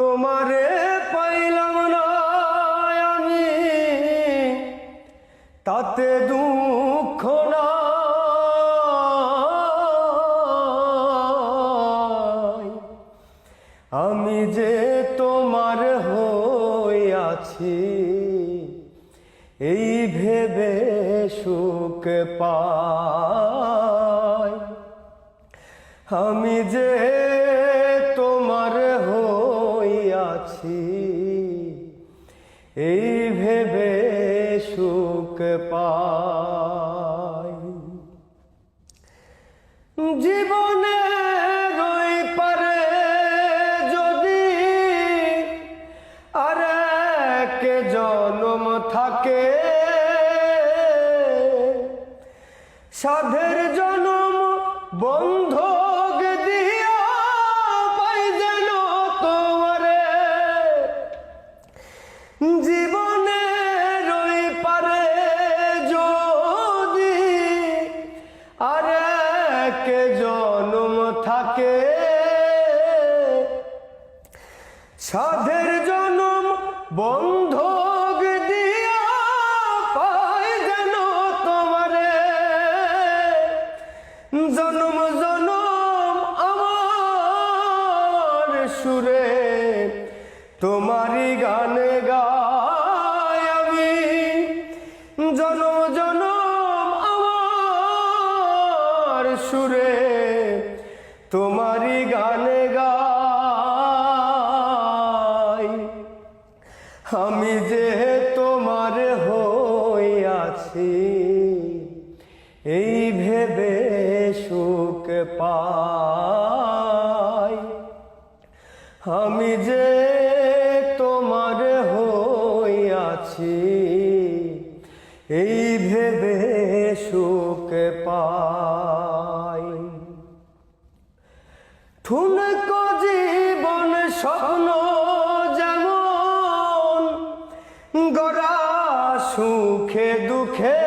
তোমারে পাইলাম না আমি, তাতে দুঃখ নাই। আমি যে তোমার হইয়াছি, এই ভেবে সুখ পাই। আমি যে তোমার হইয়াছি, এই ভেবে সুখ পাই। জীবনের ওই পারে যদি আর এক জন্ম থাকে, সাধের জন্ম বন্ধক দিয়া পাই যেন তোমারে। জীবনের ওই পারে যদি আর এক জন্ম থাকে, সাধের জন্ম বন্ধক দিয়া পাই যেন তোমারে। জনম জনম আমার সুরে তোমারই গান গাই আমি। জনম জনম আমার সুরে তোমারই গান গাই। আমি যে তোমার হইয়াছি, এই ভেবে সুখ পাই। আমি যে তোমার হইয়াছি, এই ভেবে সুখ পাই। ঠুনকো জীবন স্বপ্ন যেমন গড়া সুখে দুঃখে,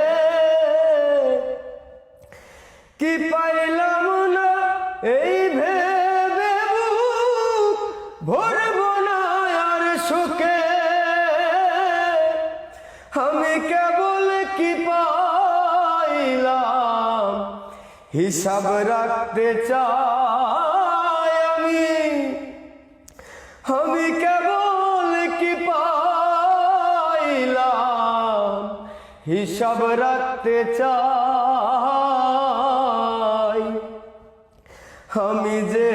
কি পাইলাম না এই ভেবে বুক ভরব না আর সুখে। আমি কেবল কি পাইলাম হিসাব রাখতে চাই আমি। আমি কেবল কি পাইলাম হিসাব রাখতে চাই। আমি যে